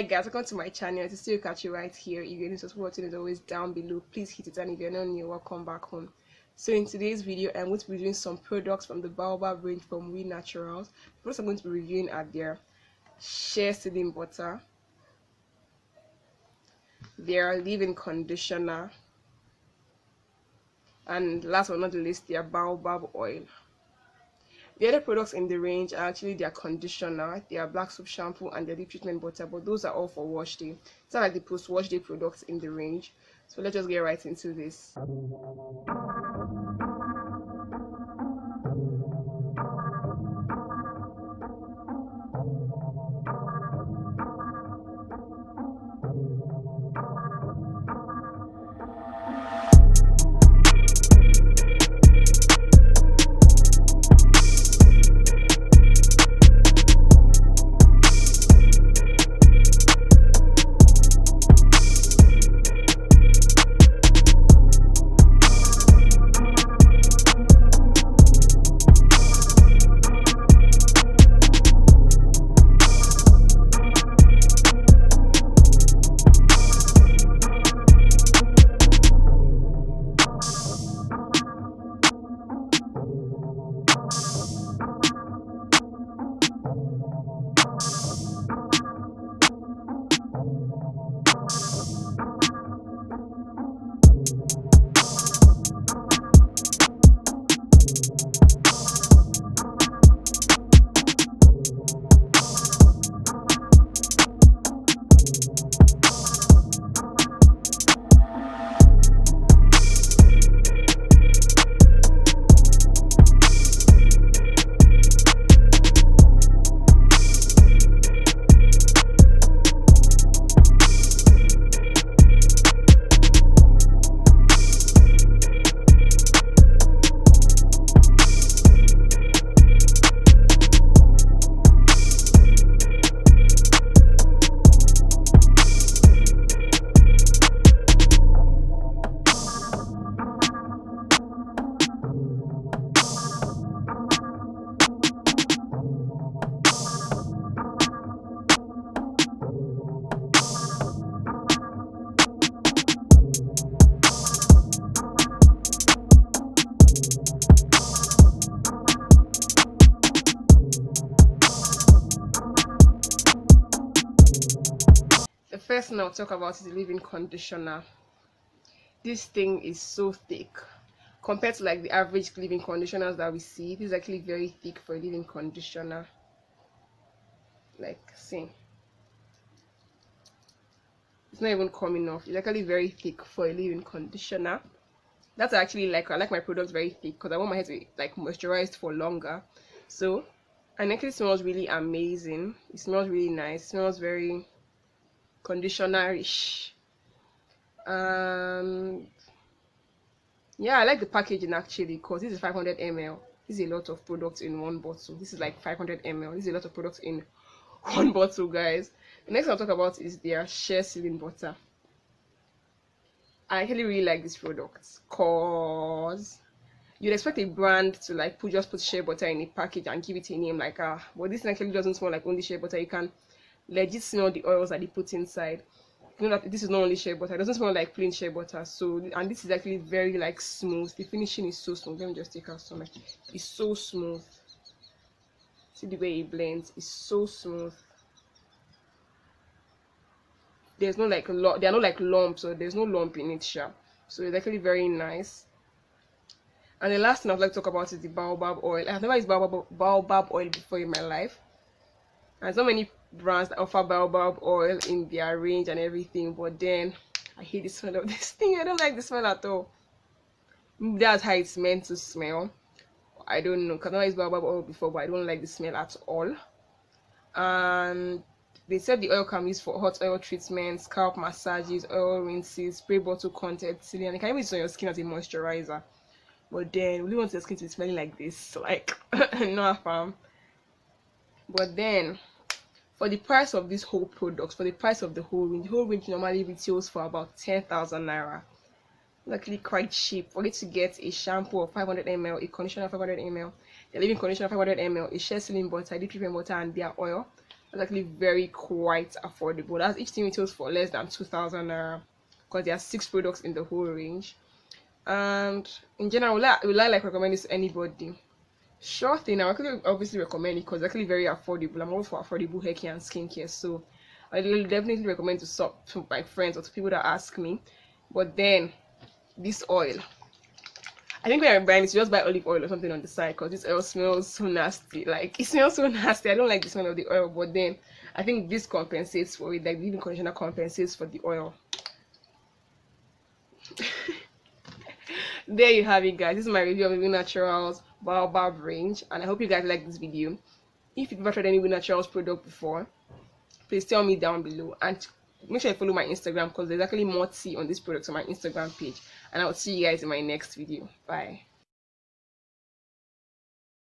Hi guys, welcome to my channel. It's still catch you right here. If you're new, subscribe button is always down below. Please hit it, and if you're not new, welcome back home. So in today's video, I'm going to be reviewing some products from the Baobab range from We Naturals. The products I'm going to be reviewing are their shea sealing butter, their leave-in conditioner, and last but not the least, their Baobab oil. The other products in the range are actually their conditioner, their black soap shampoo, and their deep treatment butter, but those are all for wash day. It's not like the post-wash day products in the range. So let's just get right into this. The first thing I'll talk about is the leave-in conditioner. This thing is so thick compared to like the average leave-in conditioners that we see. This is actually very thick for a leave-in conditioner. Like, see, it's not even coming off. It's actually very thick for a leave-in conditioner. That's actually like, I like my products very thick because I want my hair to be like moisturized for longer. So, and it actually smells really amazing. It smells really nice. It smells very conditioner-ish. Yeah, I like the packaging actually because this is 500 ml. This is a lot of products in one bottle. This is like 500 ml. This is a lot of products in one bottle, guys. The next I'll talk about is their shea sealing butter. I actually really like this product because you'd expect a brand to like just put shea butter in a package and give it a name like but this actually doesn't smell like only shea butter. You can legit smell the oils that they put inside. You know that this is not only shea butter. It doesn't smell like plain shea butter. So, and this is actually very like smooth. The finishing is so smooth. Let me just take out some. It's so smooth. See the way it blends. It's so smooth. There's no like there are no like lumps, or there's no lump in it, sure. So it's actually very nice. And the last thing I'd like to talk about is the Baobab oil. I've never used Baobab oil before in my life. And so many brands that offer Baobab oil in their range and everything, but then I hate the smell of this thing. I don't like the smell at all. That's how it's meant to smell. I don't know, because I never used Baobab oil before, but I don't like the smell at all. And they said the oil can be used for hot oil treatments, scalp massages, oil rinses, spray bottle content sealing, and you can even use it on your skin as a moisturizer. But then we want your skin to be smelling like this, like no fam. But then for the price of this whole product, for the price of the whole range normally retails for about 10,000 naira. It's actually quite cheap for you to get a shampoo of 500 ml, a conditioner of 500 ml, a leave-in conditioner of 500 ml, a shea sealing butter, a deep treatment butter, and their oil. It's actually very quite affordable. That's each thing retails for less than 2,000 naira, because there are 6 products in the whole range. And in general, will I like recommend this to anybody? Sure thing. I could obviously recommend it because it's actually very affordable. I'm all for affordable hair care and skincare, so I will definitely recommend to my friends or to people that ask me. But then this oil, I think when I'm buying it, you just buy olive oil or something on the side, because this oil smells so nasty. Like, it smells so nasty. I don't like the smell of the oil, but then I think this compensates for it. Like, the leave-in conditioner compensates for the oil. There you have it, guys. This is my review of the We Naturals Baobab range, and I hope you guys like this video. If you've ever tried any We Naturals product before, please tell me down below, and make sure you follow my Instagram, because there's actually more tea on this product on my Instagram page. And I'll see you guys in my next video. Bye.